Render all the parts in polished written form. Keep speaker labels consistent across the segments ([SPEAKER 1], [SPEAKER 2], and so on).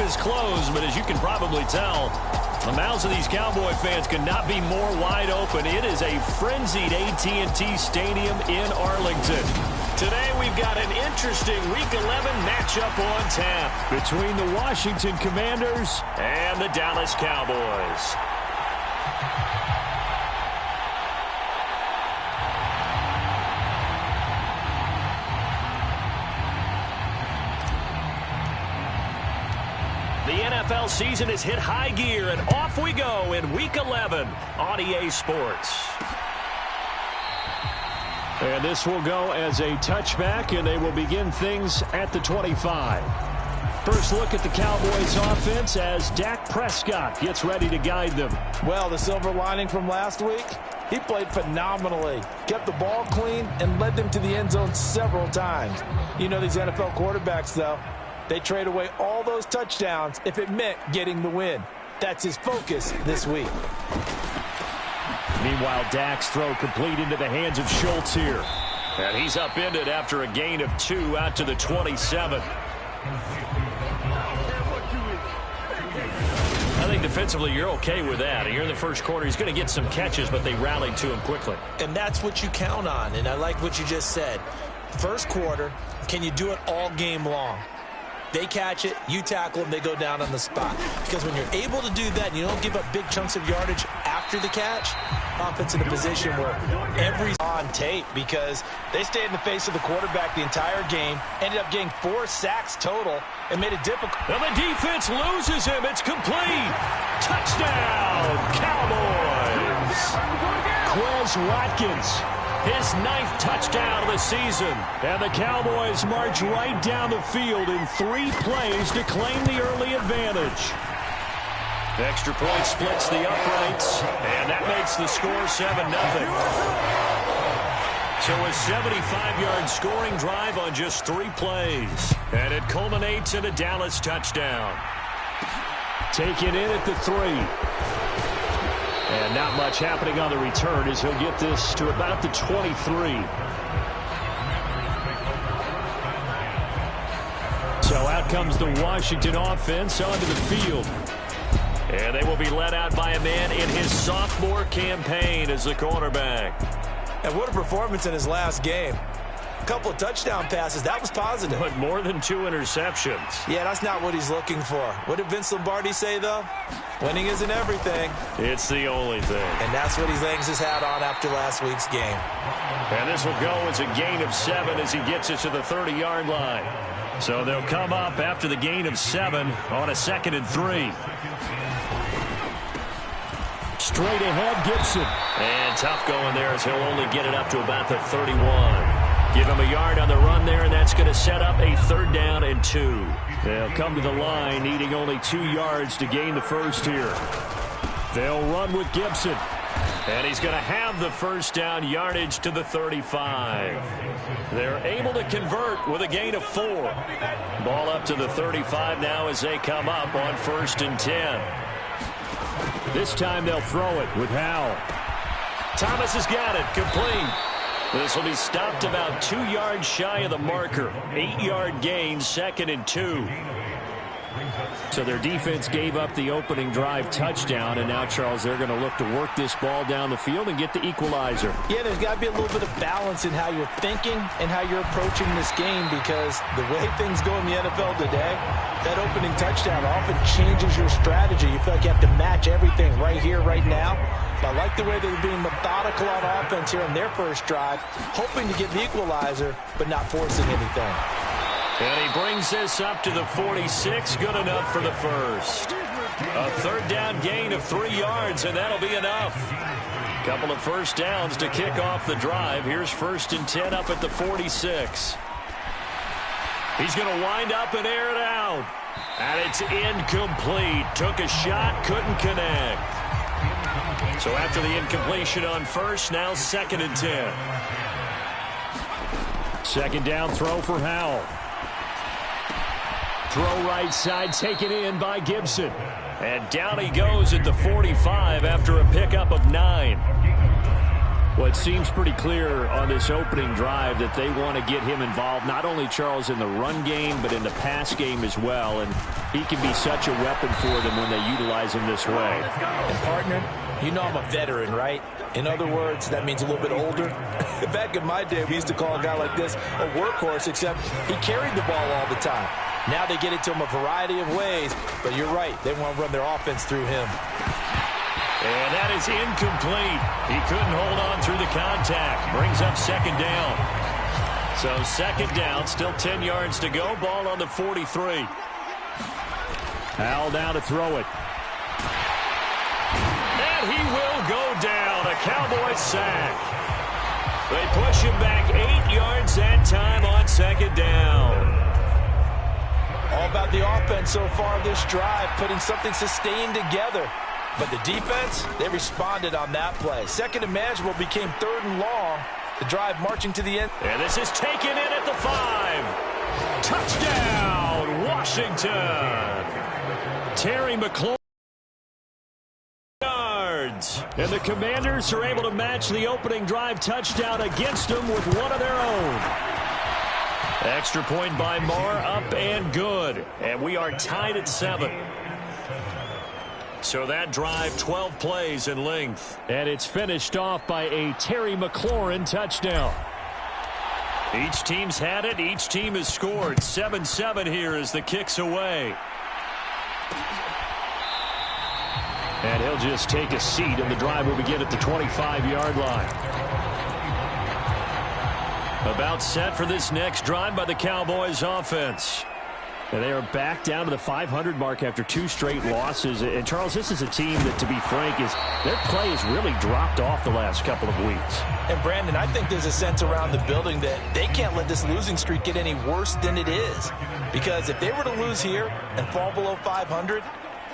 [SPEAKER 1] is closed, but as you can probably tell, the mouths of these Cowboy fans could not be more wide open. It is a frenzied AT&T Stadium in Arlington. Today we've got an interesting Week 11 matchup on tap between the Washington Commanders and the Dallas Cowboys. The NFL season has hit high gear, and off we go in Week 11 on EA Sports. And this will go as a touchback, and they will begin things at the 25. First look at the Cowboys offense as Dak Prescott gets ready to guide them.
[SPEAKER 2] Well, the silver lining from last week, he played phenomenally. Kept the ball clean and led them to the end zone several times. You know these NFL quarterbacks, though, they trade away all those touchdowns if it meant getting the win. That's his focus this week.
[SPEAKER 1] Meanwhile, Dak's throw complete into the hands of Schultz here. And he's upended after a gain of 2 out to the 27. I think defensively you're okay with that. Here in the first quarter, he's going to get some catches, but they rallied to him quickly.
[SPEAKER 2] And that's what you count on, and I like what you just said. First quarter, can you do it all game long? They catch it, you tackle them, they go down on the spot. Because when you're able to do that and you don't give up big chunks of yardage after the catch, offense in a position where every on tape because they stayed in the face of the quarterback the entire game, ended up getting 4 sacks total, and made it difficult.
[SPEAKER 1] Well, the defense loses him. It's complete. Touchdown, Cowboys. Quez Watkins. His 9th touchdown of the season. And the Cowboys march right down the field in 3 plays to claim the early advantage. The extra point splits the uprights, and that makes the score 7-0. So a 75-yard scoring drive on just 3 plays. And it culminates in a Dallas touchdown. Taken in at the 3. And not much happening on the return as he'll get this to about the 23. So out comes the Washington offense onto the field. And they will be led out by a man in his sophomore campaign as the quarterback.
[SPEAKER 2] And what a performance in his last game. A couple of touchdown passes. That was positive.
[SPEAKER 1] But more than 2 interceptions.
[SPEAKER 2] Yeah, that's not what he's looking for. What did Vince Lombardi say, though? Winning isn't everything.
[SPEAKER 1] It's the only thing.
[SPEAKER 2] And that's what he hangs his hat on after last week's game.
[SPEAKER 1] And this will go as a gain of 7 as he gets it to the 30-yard line. So they'll come up after the gain of 7 on a 2nd and 3. Straight ahead, Gibson. And tough going there as he'll only get it up to about the 31. Give him a yard on the run there, and that's going to set up a 3rd down and 2. They'll come to the line, needing only 2 yards to gain the first here. They'll run with Gibson. And he's going to have the 1st down yardage to the 35. They're able to convert with a gain of 4. Ball up to the 35 now as they come up on 1st and 10. This time they'll throw it with Howell. Thomas has got it, complete. This will be stopped about 2 yards shy of the marker. 8-yard gain, 2nd and 2. So their defense gave up the opening drive touchdown, and now, Charles, they're going to look to work this ball down the field and get the equalizer.
[SPEAKER 2] Yeah, there's got to be a little bit of balance in how you're thinking and how you're approaching this game, because the way things go in the NFL today, that opening touchdown often changes your strategy. You feel like you have to match everything right here, right now. But I like the way they're being methodical on offense here in their first drive, hoping to get the equalizer, but not forcing anything.
[SPEAKER 1] And he brings this up to the 46, good enough for the first. A 3rd down gain of 3 yards, and that'll be enough. Couple of 1st downs to kick off the drive. Here's 1st and 10 up at the 46. He's going to wind up and air it out. And it's incomplete. Took a shot, couldn't connect. So after the incompletion on 1st, now 2nd and 10. 2nd down throw for Howell. Throw right side, taken in by Gibson. And down he goes at the 45 after a pickup of 9. Well, it seems pretty clear on this opening drive that they want to get him involved, not only, Charles, in the run game, but in the pass game as well. And he can be such a weapon for them when they utilize him this way.
[SPEAKER 2] And, partner, you know I'm a veteran, right? In other words, that means a little bit older. Back in my day, we used to call a guy like this a workhorse, except he carried the ball all the time. Now they get it to him a variety of ways, but you're right. They want to run their offense through him.
[SPEAKER 1] And that is incomplete. He couldn't hold on through the contact. Brings up second down. So second down, still 10 yards to go. Ball on the 43. Howell down to throw it. And he will go down. A Cowboy sack. They push him back 8 yards that time on second down.
[SPEAKER 2] All about the offense so far this drive, putting something sustained together. But the defense, they responded on that play. Second and manageable became third and long. The drive marching to the end.
[SPEAKER 1] And this is taken in at the 5. Touchdown, Washington. Terry McLaurin. Yards. And the Commanders are able to match the opening drive touchdown against them with one of their own. Extra point by Marr, up and good. And we are tied at 7. So that drive, 12 plays in length. And it's finished off by a Terry McLaurin touchdown. Each team's had it. Each team has scored. 7-7 here as the kick's away. And he'll just take a seat, and the drive will begin at the 25-yard line. About set for this next drive by the Cowboys offense. And they are back down to the 500 mark after 2 straight losses. And, Charles, this is a team that, to be frank, their play has really dropped off the last couple of weeks.
[SPEAKER 2] And, Brandon, I think there's a sense around the building that they can't let this losing streak get any worse than it is. Because if they were to lose here and fall below 500,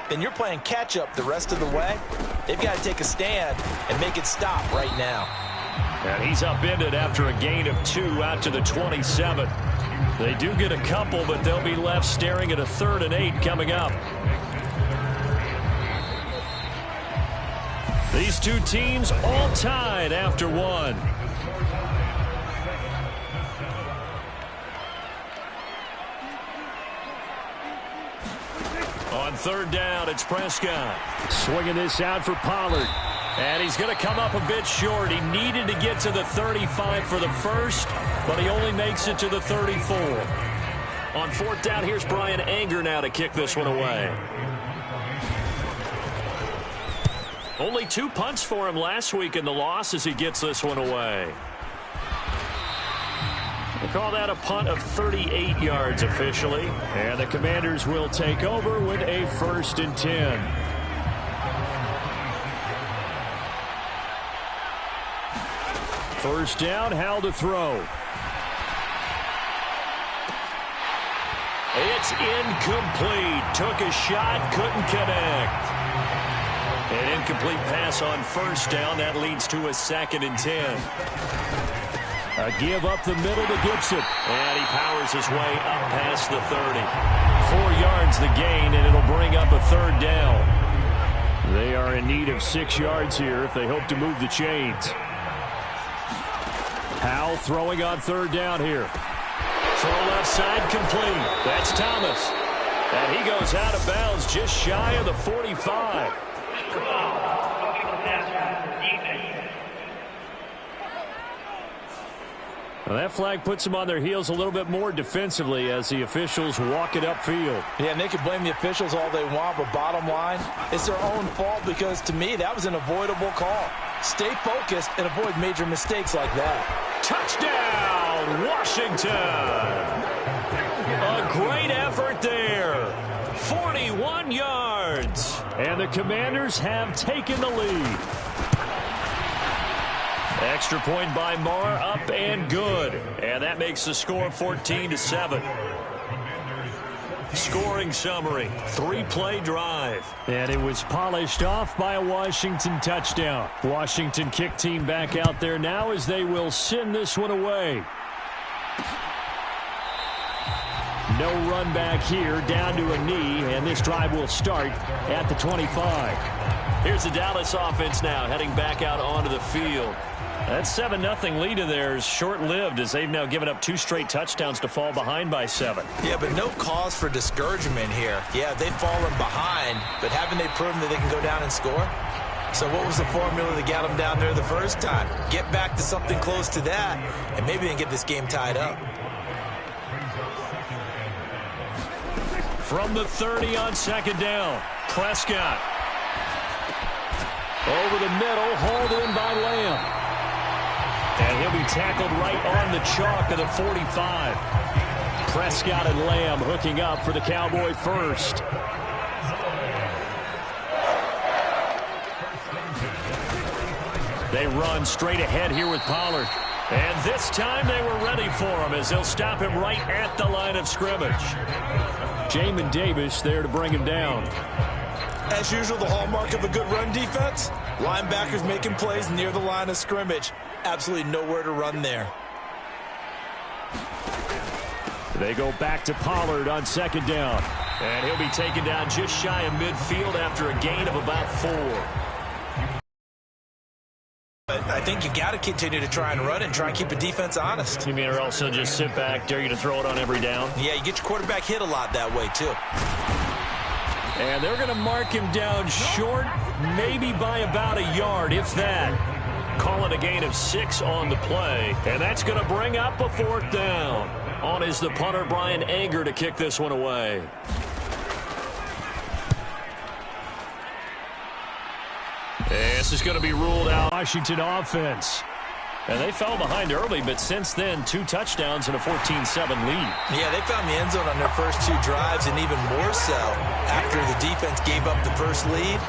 [SPEAKER 2] then you're playing catch-up the rest of the way. They've got to take a stand and make it stop right now.
[SPEAKER 1] And he's upended after a gain of 2 out to the 27. They do get a couple, but they'll be left staring at a 3rd and 8 coming up. These two teams all tied after 1. On 3rd down, it's Prescott. Swinging this out for Pollard. And he's going to come up a bit short. He needed to get to the 35 for the first, but he only makes it to the 34. On 4th down, here's Brian Anger now to kick this one away. Only 2 punts for him last week in the loss as he gets this one away. They call that a punt of 38 yards officially. And the Commanders will take over with a 1st and 10. First down, Howell to throw. It's incomplete. Took a shot, couldn't connect. An incomplete pass on 1st down. That leads to a 2nd and 10. A give up the middle to Gibson. And he powers his way up past the 30. 4 yards the gain, and it'll bring up a 3rd down. They are in need of 6 yards here if they hope to move the chains. Howell throwing on 3rd down here. Throw left side complete. That's Thomas. And he goes out of bounds just shy of the 45. Well, that flag puts them on their heels a little bit more defensively as the officials walk it upfield.
[SPEAKER 2] Yeah, and they can blame the officials all they want, but bottom line, it's their own fault because, to me, that was an avoidable call. Stay focused and avoid major mistakes like that.
[SPEAKER 1] Touchdown, Washington! A great effort there. 41 yards. And the Commanders have taken the lead. Extra point by Marr, up and good. And that makes the score 14-7. Scoring summary, 3-play drive. And it was polished off by a Washington touchdown. Washington kick team back out there now as they will send this one away. No run back here, down to a knee, and this drive will start at the 25. Here's the Dallas offense now, heading back out onto the field. That 7-0 lead of theirs short-lived as they've now given up 2 straight touchdowns to fall behind by 7.
[SPEAKER 2] Yeah, but no cause for discouragement here. Yeah, they've fallen behind, but haven't they proven that they can go down and score? So what was the formula that got them down there the first time? Get back to something close to that, and maybe they can get this game tied up.
[SPEAKER 1] From the 30 on 2nd down, Prescott. Over the middle, hauled in by Lamb. And he'll be tackled right on the chalk of the 45. Prescott and Lamb hooking up for the Cowboy first. They run straight ahead here with Pollard. And this time they were ready for him as they'll stop him right at the line of scrimmage. Jamin Davis there to bring him down.
[SPEAKER 2] As usual, the hallmark of a good run defense, linebackers making plays near the line of scrimmage. Absolutely nowhere to run there.
[SPEAKER 1] They go back to Pollard on 2nd down. And he'll be taken down just shy of midfield after a gain of about 4.
[SPEAKER 2] But I think you got to continue to try and run it and try and keep the defense honest.
[SPEAKER 1] You mean or else he'll just sit back, dare you to throw it on every down?
[SPEAKER 2] Yeah, you get your quarterback hit a lot that way, too.
[SPEAKER 1] And they're going to mark him down short, maybe by about a yard, if that. Call it a gain of 6 on the play. And that's going to bring up a 4th down. On is the punter, Brian Anger, to kick this one away. This is going to be ruled out. Washington offense. And they fell behind early, but since then, 2 touchdowns and a 14-7 lead.
[SPEAKER 2] Yeah, they found the end zone on their first 2 drives, and even more so after the defense gave up the first lead.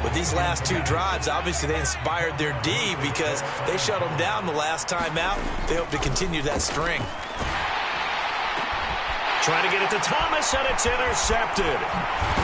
[SPEAKER 2] With these last 2 drives, obviously they inspired their D because they shut them down the last time out. They hope to continue that string.
[SPEAKER 1] Trying to get it to Thomas, and it's intercepted.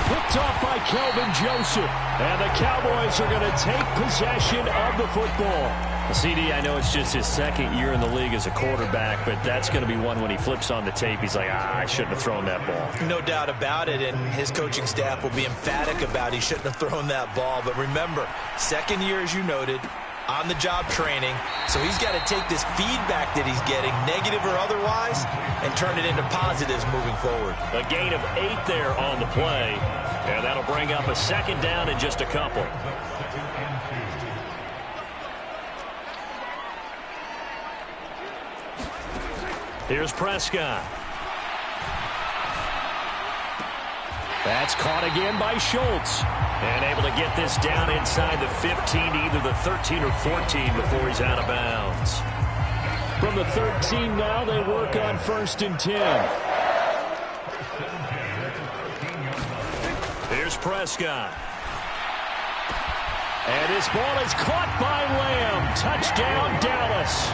[SPEAKER 1] Picked off by Kelvin Joseph. And the Cowboys are going to take possession of the football. CD, I know it's just his 2nd year in the league as a quarterback, but that's going to be one when he flips on the tape, he's like, I shouldn't have thrown that ball.
[SPEAKER 2] No doubt about it, and his coaching staff will be emphatic about he shouldn't have thrown that ball. But remember, 2nd year, as you noted, on-the-job training, so he's got to take this feedback that he's getting, negative or otherwise, and turn it into positives moving forward.
[SPEAKER 1] A gain of 8 there on the play, and that'll bring up a 2nd down in just a couple. Here's Prescott. That's caught again by Schultz. And able to get this down inside the 15, either the 13 or 14 before he's out of bounds. From the 13 now, they work on 1st and 10. Here's Prescott. And his ball is caught by Lamb. Touchdown, Dallas.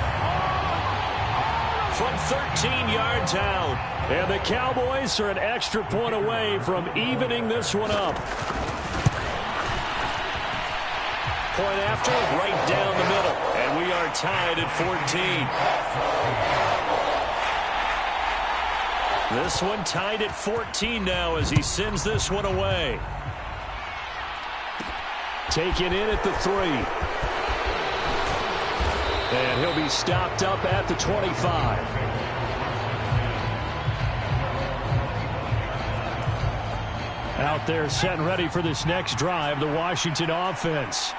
[SPEAKER 1] From 13 yards out. And the Cowboys are an extra point away from evening this one up. Point after, right down the middle. And we are tied at 14. This one tied at 14 now as he sends this one away. Taken in at the 3. And he'll be stopped up at the 25. Out there set and ready for this next drive, the Washington offense.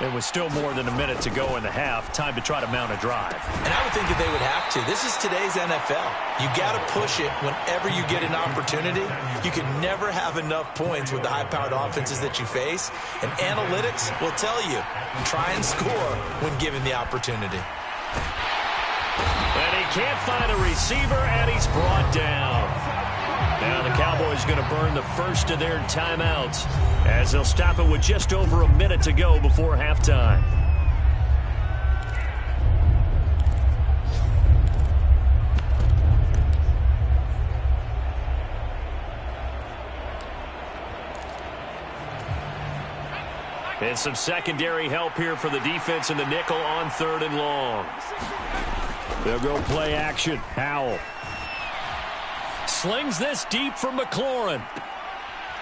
[SPEAKER 1] It was still more than a minute to go in the half. Time to try to mount a drive.
[SPEAKER 2] And I would think that they would have to. This is today's NFL. You got to push it whenever you get an opportunity. You can never have enough points with the high-powered offenses that you face. And analytics will tell you, try and score when given the opportunity.
[SPEAKER 1] And he can't find a receiver, and he's brought down. Now the Cowboys going to burn the first of their timeouts as they'll stop it with just over a minute to go before halftime. And some secondary help here for the defense in the nickel on 3rd and long. They'll go play action. Howell slings this deep for McLaurin.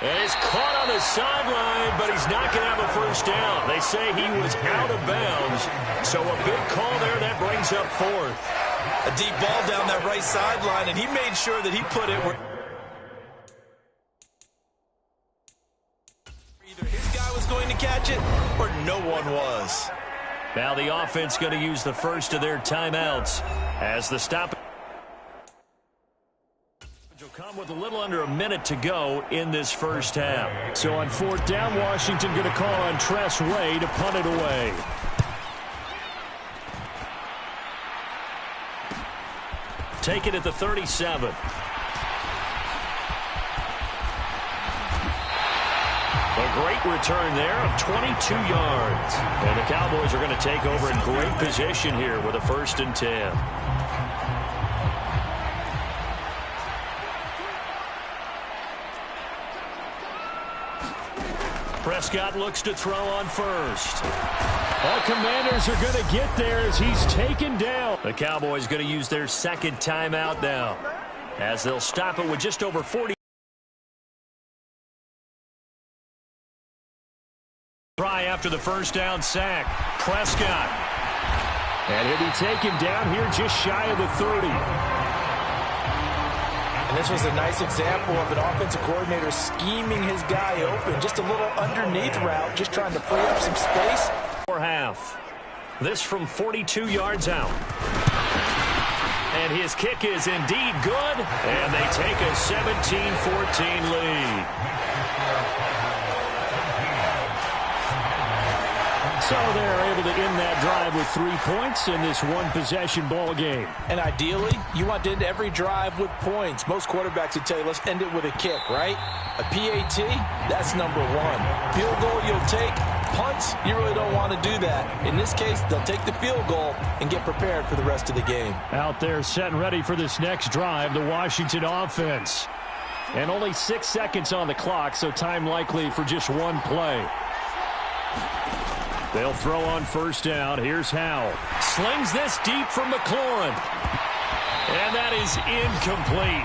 [SPEAKER 1] And he's caught on the sideline, but he's not going to have a first down. They say he was out of bounds. So a big call there that brings up fourth.
[SPEAKER 2] A deep ball down that right sideline, and he made sure that he put it where either his guy was going to catch it or no one was.
[SPEAKER 1] Now the offense going to use the first of their timeouts as the stop will come with a little under a minute to go in this first half.
[SPEAKER 3] So on fourth down, Washington going to call on Tress Way to punt it away.
[SPEAKER 1] Take it at the 37. A great return there of 22 yards. And the Cowboys are going to take over in great position here with a 1st and 10. Prescott looks to throw on first.
[SPEAKER 3] All Commanders are going to get there as he's taken down.
[SPEAKER 1] The Cowboys going to use their second timeout now as they'll stop it with just over 40. Try after the first down sack. Prescott.
[SPEAKER 3] And he'll be taken down here just shy of the 30.
[SPEAKER 2] And this was a nice example of an offensive coordinator scheming his guy open. Just a little underneath route, just trying to free up some space.
[SPEAKER 1] For half. This from 42 yards out. And his kick is indeed good. And they take a 17-14 lead.
[SPEAKER 3] So they're able to end that drive with 3 points in this one-possession ball game.
[SPEAKER 2] And ideally, you want to end every drive with points. Most quarterbacks would tell you, let's end it with a kick, right? A PAT, that's number one. Field goal you'll take. Punts, you really don't want to do that. In this case, they'll take the field goal and get prepared for the rest of the game.
[SPEAKER 3] Out there set and ready for this next drive, the Washington offense. And only 6 seconds on the clock, so time likely for just one play. They'll throw on first down. Here's Howell.
[SPEAKER 1] Slings this deep from McLaurin. And that is incomplete.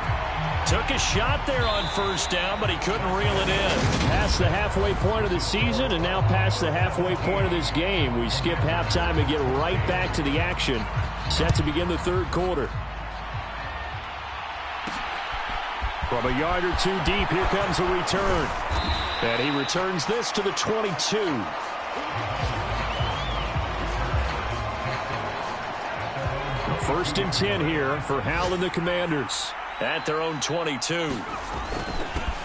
[SPEAKER 1] Took a shot there on first down, but he couldn't reel it in.
[SPEAKER 3] Past the halfway point of the season and now past the halfway point of this game. We skip halftime and get right back to the action. Set to begin the third quarter. From a yard or two deep, here comes a return. And he returns this to the 22. First and 10 here for Howell and the Commanders.
[SPEAKER 1] At their own 22.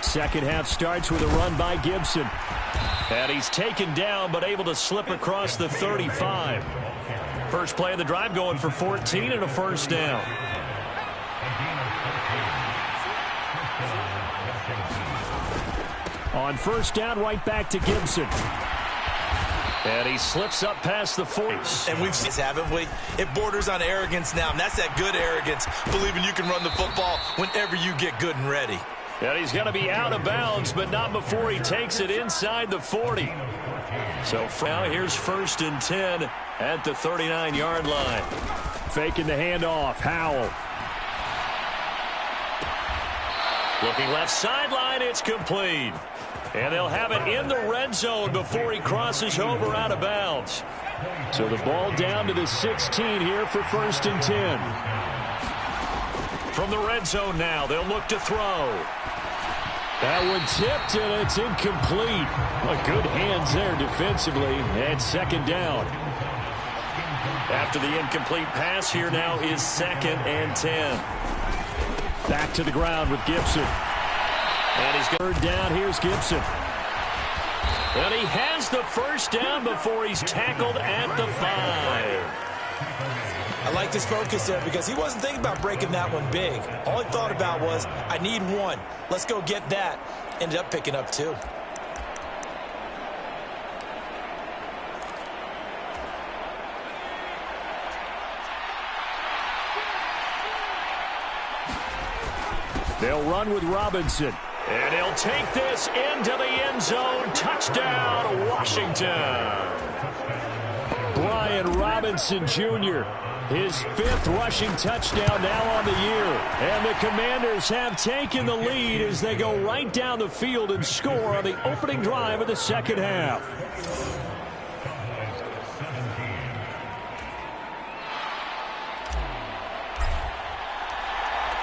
[SPEAKER 3] Second half starts with a run by Gibson.
[SPEAKER 1] And he's taken down but able to slip across the 35. First play of the drive going for 14 and a first down.
[SPEAKER 3] On first down, right back to Gibson.
[SPEAKER 1] And he slips up past the 40.
[SPEAKER 2] And we've seen this, haven't we? It borders on arrogance now, and that's that good arrogance, believing you can run the football whenever you get good and ready.
[SPEAKER 1] And he's going to be out of bounds, but not before he takes it inside the 40. So now here's first and 10 at the 39-yard line.
[SPEAKER 3] Faking the handoff, Howell.
[SPEAKER 1] Looking left sideline, it's complete. And they'll have it in the red zone before he crosses over out of bounds.
[SPEAKER 3] So the ball down to the 16 here for first and 10.
[SPEAKER 1] From the red zone now, they'll look to throw.
[SPEAKER 3] That one tipped, and it's incomplete. Good hands there defensively, and second down.
[SPEAKER 1] After the incomplete pass, here now is second and 10.
[SPEAKER 3] Back to the ground with Gibson.
[SPEAKER 1] And he's got
[SPEAKER 3] third down. Here's Gibson.
[SPEAKER 1] And he has the first down before he's tackled at the 5.
[SPEAKER 2] I liked his focus there because he wasn't thinking about breaking that one big. All he thought about was, I need one. Let's go get that. Ended up picking up 2.
[SPEAKER 3] They'll run with Robinson.
[SPEAKER 1] And he'll take this into the end zone. Touchdown, Washington.
[SPEAKER 3] Brian Robinson Jr. His 5th rushing touchdown now on the year. And the Commanders have taken the lead as they go right down the field and score on the opening drive of the second half.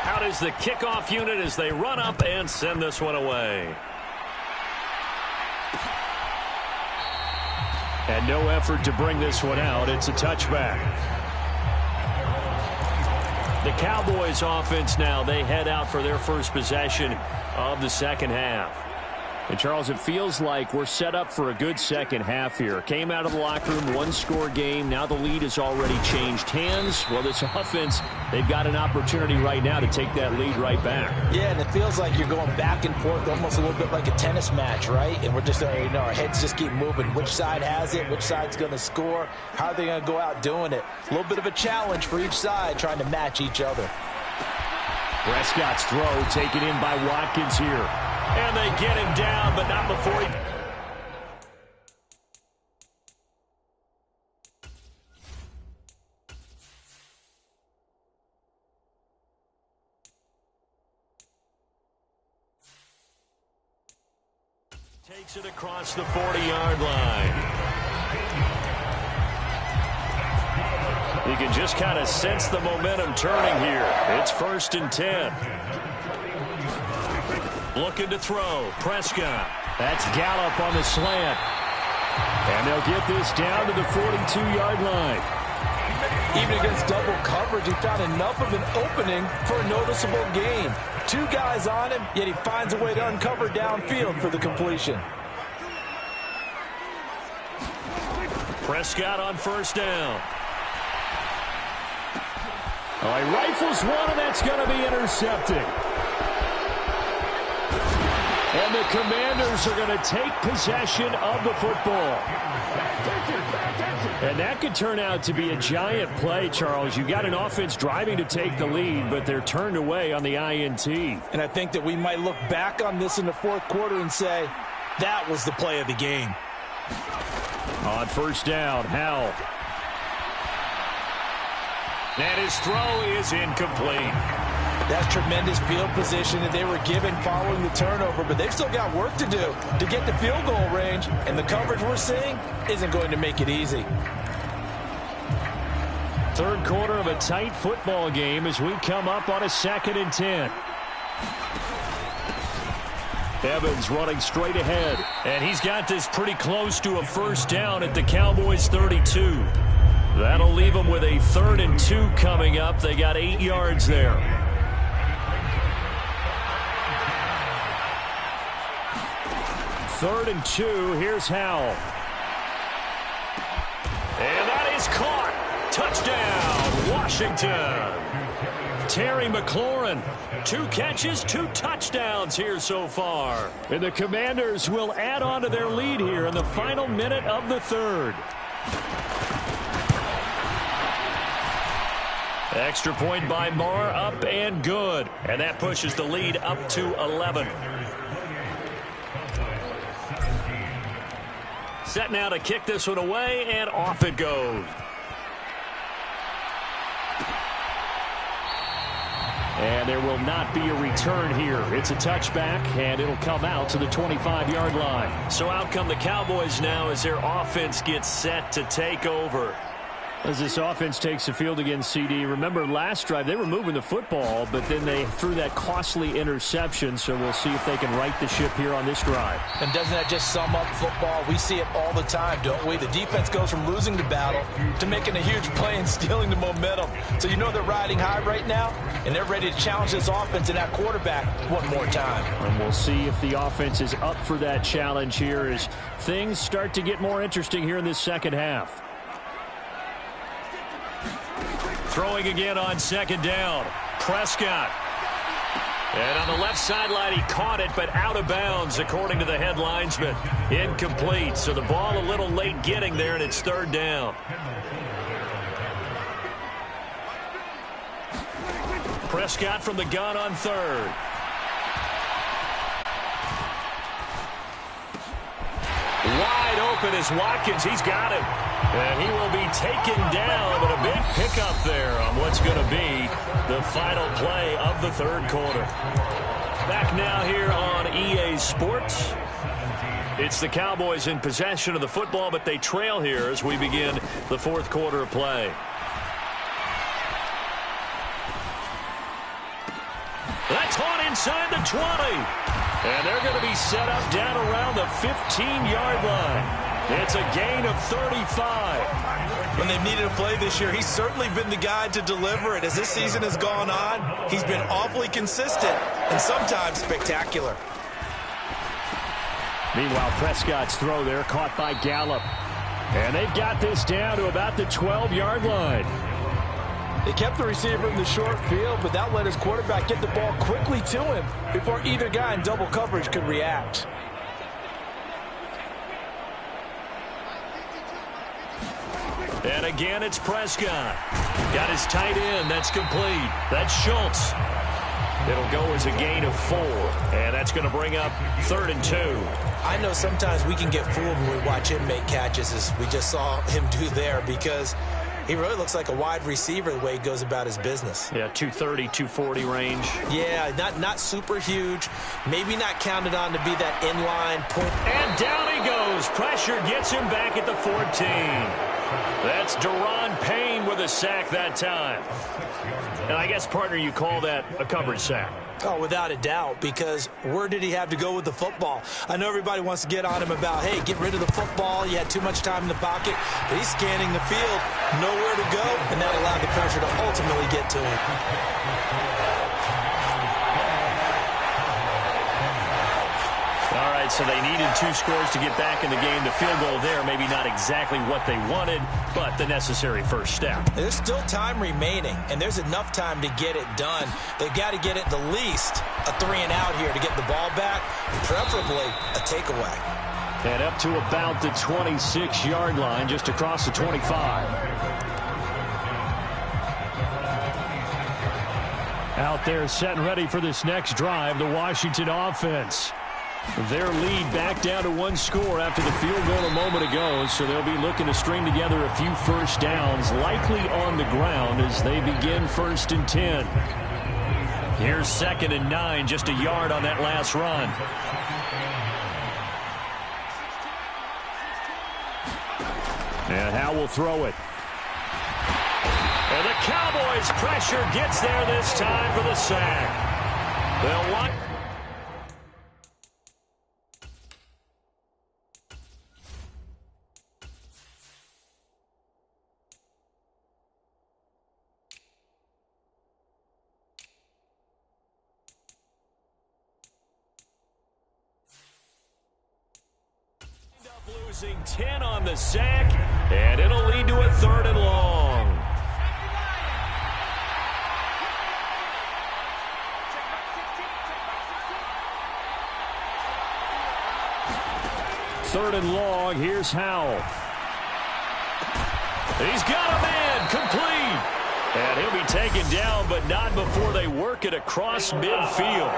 [SPEAKER 1] Out is the kickoff unit as they run up and send this one away.
[SPEAKER 3] And no effort to bring this one out. It's a touchback. The Cowboys offense now, they head out for their first possession of the second half. And, Charles, it feels like we're set up for a good second half here. Came out of the locker room, one-score game. Now the lead has already changed hands. Well, this offense, they've got an opportunity right now to take that lead right back.
[SPEAKER 2] Yeah, and it feels like you're going back and forth almost a little bit like a tennis match, right? And we're just, our heads just keep moving. Which side has it? Which side's going to score? How are they going to go out doing it? A little bit of a challenge for each side trying to match each other.
[SPEAKER 3] Prescott's throw taken in by Watkins here.
[SPEAKER 1] And they get him down, but not before he... takes it across the 40-yard line. You can just kind of sense the momentum turning here. It's 1st and 10. Looking to throw. Prescott.
[SPEAKER 3] That's Gallup on the slant. And they'll get this down to the 42-yard line.
[SPEAKER 2] Even against double coverage, he found enough of an opening for a noticeable gain. 2 guys on him, yet he finds a way to uncover downfield for the completion.
[SPEAKER 1] Prescott on 1st down.
[SPEAKER 3] Oh, he rifles one, and that's going to be intercepted. And the Commanders are going to take possession of the football. And that could turn out to be a giant play, Charles. You got an offense driving to take the lead, but they're turned away on the INT.
[SPEAKER 2] And I think that we might look back on this in the 4th quarter and say, that was the play of the game.
[SPEAKER 3] On 1st down, Howell.
[SPEAKER 1] And his throw is incomplete.
[SPEAKER 2] That's tremendous field position that they were given following the turnover, but they've still got work to do to get to field goal range, and the coverage we're seeing isn't going to make it easy.
[SPEAKER 3] 3rd quarter of a tight football game as we come up on a 2nd and 10. Evans running straight ahead.
[SPEAKER 1] And he's got this pretty close to a 1st down at the Cowboys' 32. That'll leave them with a 3rd and 2 coming up. They got 8 yards there.
[SPEAKER 3] Third and 2. Here's Howell.
[SPEAKER 1] And that is caught. Touchdown, Washington. Terry McLaurin, 2 catches, 2 touchdowns here so far.
[SPEAKER 3] And the Commanders will add on to their lead here in the final minute of the 3rd.
[SPEAKER 1] Extra point by Marr, up and good. And that pushes the lead up to 11. Set now to kick this one away, and off it goes.
[SPEAKER 3] And there will not be a return here. It's a touchback, and it'll come out to the 25-yard line.
[SPEAKER 1] So out come the Cowboys now as their offense gets set to take over.
[SPEAKER 3] As this offense takes the field against CD, remember last drive they were moving the football, but then they threw that costly interception, so we'll see if they can right the ship here on this drive.
[SPEAKER 2] And doesn't that just sum up football? We see it all the time, don't we? The defense goes from losing the battle to making a huge play and stealing the momentum. So you know they're riding high right now, and they're ready to challenge this offense and that quarterback one more time.
[SPEAKER 3] And we'll see if the offense is up for that challenge here as things start to get more interesting here in this second half.
[SPEAKER 1] Throwing again on 2nd down. Prescott. And on the left sideline, he caught it, but out of bounds, according to the head linesman. Incomplete. So the ball a little late getting there, and it's 3rd down. Prescott from the gun on 3rd. Wide open is Watkins. He's got him. And he will be taken down, but a big pickup there on what's going to be the final play of the third quarter. Back now here on EA Sports. It's the Cowboys in possession of the football, but they trail here as we begin the fourth quarter of play. That's on inside the 20. And they're going to be set up down around the 15-yard line. It's a gain of 35.
[SPEAKER 2] When they've needed a play this year, he's certainly been the guy to deliver it. As this season has gone on, he's been awfully consistent and sometimes spectacular.
[SPEAKER 3] Meanwhile, Prescott's throw there caught by Gallup. And they've got this down to about the 12-yard line.
[SPEAKER 4] They kept the receiver in the short field, but that let his quarterback get the ball quickly to him before either guy in double coverage could react.
[SPEAKER 1] And again, it's Prescott. Got his tight end. That's complete. That's Schultz. It'll go as a gain of 4. And that's going to bring up 3rd and 2.
[SPEAKER 2] I know sometimes we can get fooled when we watch him make catches, as we just saw him do there, because he really looks like a wide receiver the way he goes about his business.
[SPEAKER 1] Yeah, 230, 240 range.
[SPEAKER 2] Yeah, not super huge. Maybe not counted on to be that inline point.
[SPEAKER 1] And down he goes. Pressure gets him back at the 14. That's Deron Payne with a sack that time. And I guess, partner, you call that a coverage sack.
[SPEAKER 2] Oh, without a doubt, because where did he have to go with the football? I know everybody wants to get on him about, hey, get rid of the football. You had too much time in the pocket. But he's scanning the field, nowhere to go, and that allowed the pressure to ultimately get to him.
[SPEAKER 1] All right, so they needed 2 scores to get back in the game. The field goal there, maybe not exactly what they wanted, but the necessary first step.
[SPEAKER 2] There's still time remaining, and there's enough time to get it done. They've got to get at the least a 3-and-out here to get the ball back, preferably a takeaway.
[SPEAKER 3] And up to about the 26-yard line, just across the 25. Out there set and ready for this next drive, the Washington offense. Their lead back down to 1 score after the field goal a moment ago, so they'll be looking to string together a few first downs, likely on the ground as they begin 1st and 10. Here's 2nd and 9, just a yard on that last run. And Howe will throw it.
[SPEAKER 1] And the Cowboys' pressure gets there this time for the sack. They'll want... Losing 10 on the sack, and it'll lead to a 3rd and long.
[SPEAKER 3] Third and long, here's Howell.
[SPEAKER 1] He's got a man, complete. And he'll be taken down, but not before they work it across midfield.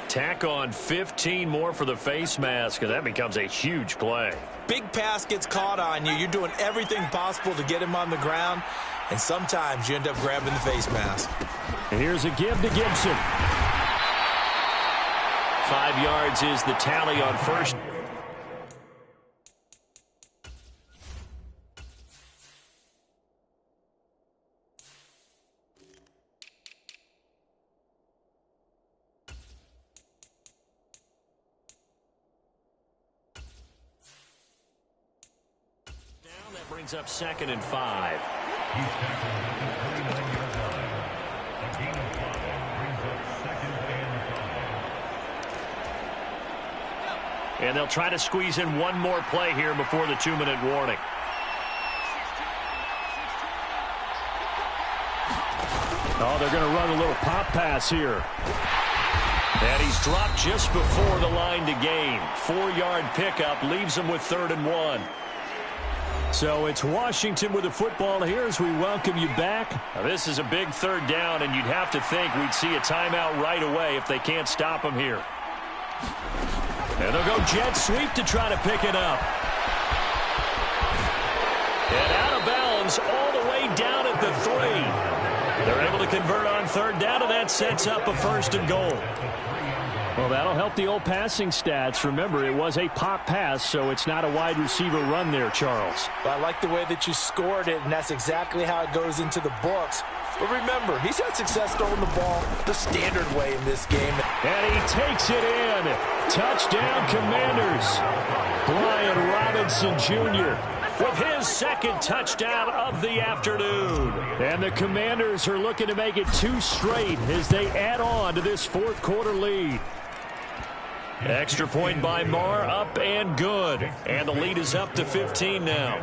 [SPEAKER 1] Tack on 15 more for the face mask, and that becomes a huge play.
[SPEAKER 2] Big pass gets caught on you. You're doing everything possible to get him on the ground, and sometimes you end up grabbing the face mask.
[SPEAKER 3] And here's a give to Gibson.
[SPEAKER 1] 5 yards is the tally on first. That brings up 2nd and 5. And they'll try to squeeze in one more play here before the 2-minute warning.
[SPEAKER 3] Oh, they're going to run a little pop pass here.
[SPEAKER 1] And he's dropped just before the line to gain. 4-yard pickup leaves him with 3rd and 1.
[SPEAKER 3] So it's Washington with the football here as we welcome you back.
[SPEAKER 1] Now, this is a big third down, and you'd have to think we'd see a timeout right away if they can't stop them here.
[SPEAKER 3] And they'll go jet sweep to try to pick it up.
[SPEAKER 1] And out of bounds all the way down at the 3. They're able to convert on third down, and that sets up a 1st and goal.
[SPEAKER 3] Well, that'll help the old passing stats. Remember, it was a pop pass, so it's not a wide receiver run there, Charles.
[SPEAKER 4] I like the way that you scored it, and that's exactly how it goes into the books. But remember, he's had success throwing the ball the standard way in this game.
[SPEAKER 3] And he takes it in. Touchdown, Commanders. Brian Robinson Jr.
[SPEAKER 1] with his 2nd touchdown of the afternoon.
[SPEAKER 3] And the Commanders are looking to make it 2 straight as they add on to this 4th quarter lead.
[SPEAKER 1] Extra point by Marr, up and good. And the lead is up to 15 now.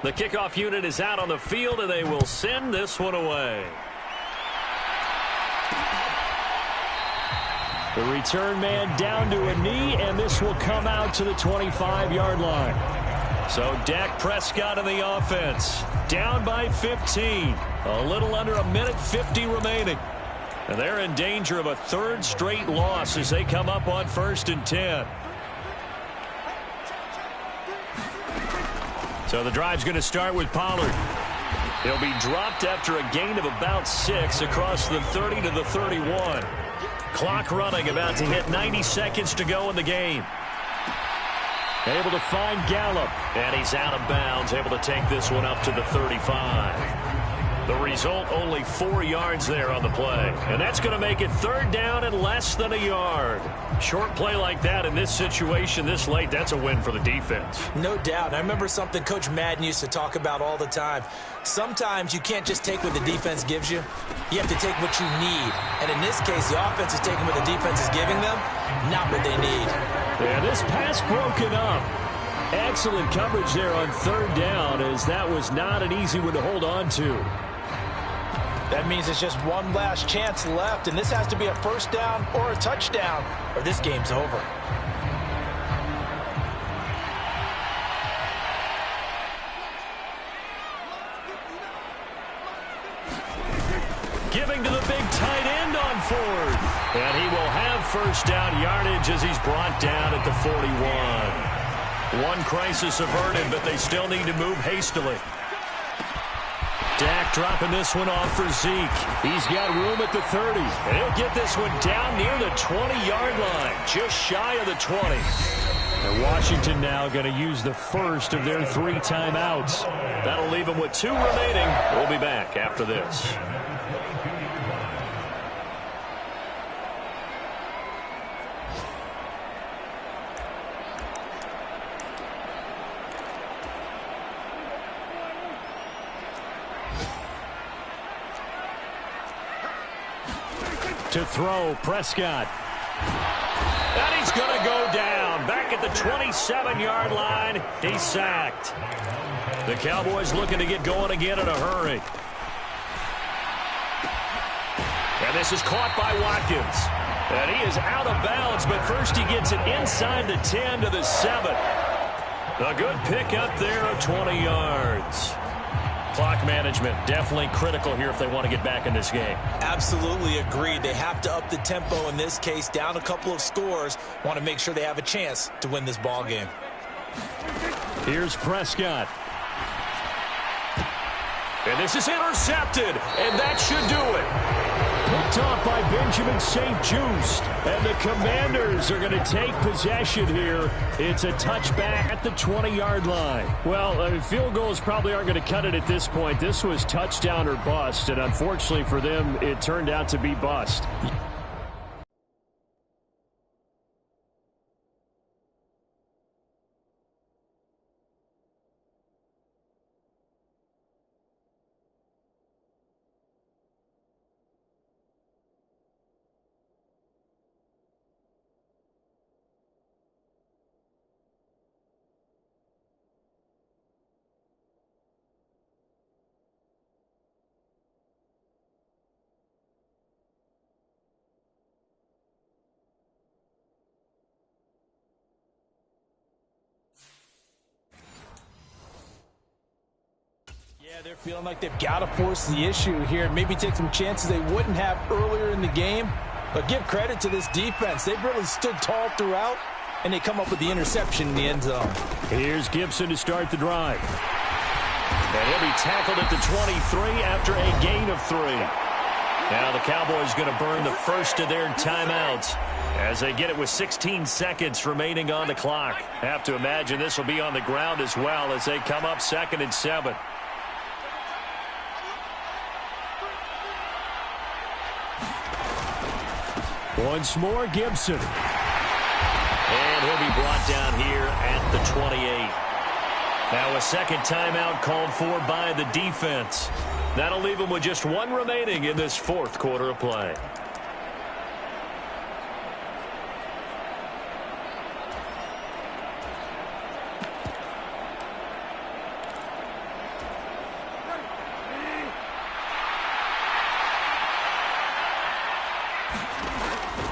[SPEAKER 1] The kickoff unit is out on the field, and they will send this one away.
[SPEAKER 3] The return man down to a knee, and this will come out to the 25-yard line.
[SPEAKER 1] So Dak Prescott in the offense, down by 15. A little under a minute 50 remaining. And they're in danger of a 3rd straight loss as they come up on 1st and 10. So the drive's going to start with Pollard. He'll be dropped after a gain of about 6 across the 30 to the 31. Clock running, about to hit 90 seconds to go in the game.
[SPEAKER 3] Able to find Gallup.
[SPEAKER 1] And he's out of bounds, able to take this one up to the 35. The result, only 4 yards there on the play. And that's going to make it 3rd down and less than a yard. Short play like that in this situation this late, that's a win for the defense.
[SPEAKER 2] No doubt. I remember something Coach Madden used to talk about all the time. Sometimes you can't just take what the defense gives you. You have to take what you need. And in this case, the offense is taking what the defense is giving them, not what they need.
[SPEAKER 3] And this pass broken up. Excellent coverage there on 3rd down, as that was not an easy one to hold on to.
[SPEAKER 4] That means it's just one last chance left, and this has to be a 1st down or a touchdown, or this game's over.
[SPEAKER 1] Giving to the big tight end on 4th. And he will have 1st down yardage as he's brought down at the 41. One crisis averted, but they still need to move hastily. Dak dropping this one off for Zeke.
[SPEAKER 3] He's got room at the 30.
[SPEAKER 1] And he'll get this one down near the 20-yard line, just shy of the 20.
[SPEAKER 3] And Washington now going to use the 1st of their 3 timeouts.
[SPEAKER 1] That'll leave them with 2 remaining. We'll be back after this.
[SPEAKER 3] To throw, Prescott.
[SPEAKER 1] And he's going to go down. Back at the 27-yard line. He's sacked. The Cowboys looking to get going again in a hurry. And this is caught by Watkins. And he is out of bounds, but first he gets it inside the 10 to the 7. A good pick up there of 20 yards. Clock management definitely critical here if they want to get back in this game.
[SPEAKER 2] Absolutely agreed. They have to up the tempo in this case, down a couple of scores. Want to make sure they have a chance to win this ball game.
[SPEAKER 3] Here's Prescott.
[SPEAKER 1] And this is intercepted, and that should do it.
[SPEAKER 3] Picked off by Benjamin St-Juste. And the Commanders are going to take possession here. It's a touchback at the 20-yard line. Well, field goals probably aren't going to cut it at this point. This was touchdown or bust, and unfortunately for them, it turned out to be bust.
[SPEAKER 2] Yeah, they're feeling like they've got to force the issue here. Maybe take some chances they wouldn't have earlier in the game. But give credit to this defense. They've really stood tall throughout, and they come up with the interception in the end zone.
[SPEAKER 3] Here's Gibson to start the drive. And he'll be tackled at the 23 after a gain of 3. Now the Cowboys going to burn the first of their timeouts as they get it with 16 seconds remaining on the clock. Have to imagine this will be on the ground as well as they come up 2nd and 7. Once more, Gibson.
[SPEAKER 1] And he'll be brought down here at the 28. Now a second timeout called for by the defense. That'll leave them with just 1 remaining in this 4th quarter of play.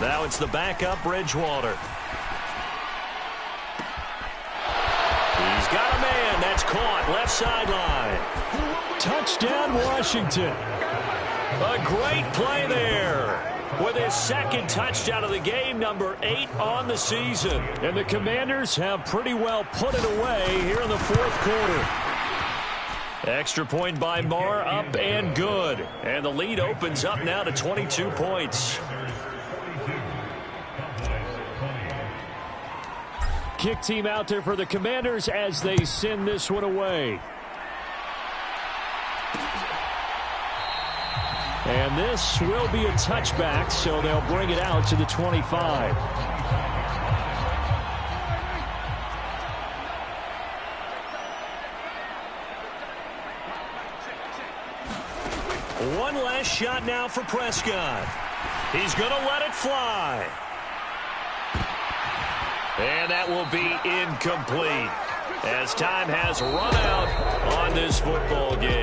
[SPEAKER 1] Now it's the backup, Bridgewater. He's got a man. That's caught. Left sideline.
[SPEAKER 3] Touchdown, Washington.
[SPEAKER 1] A great play there. With his 2nd touchdown of the game, number 8 on the season.
[SPEAKER 3] And the Commanders have pretty well put it away here in the 4th quarter.
[SPEAKER 1] Extra point by Marr, up and good. And the lead opens up now to 22 points.
[SPEAKER 3] Kick team out there for the Commanders as they send this one away. And this will be a touchback, so they'll bring it out to the 25.
[SPEAKER 1] One last shot now for Prescott. He's going to let it fly. And that will be incomplete as time has run out on this football game.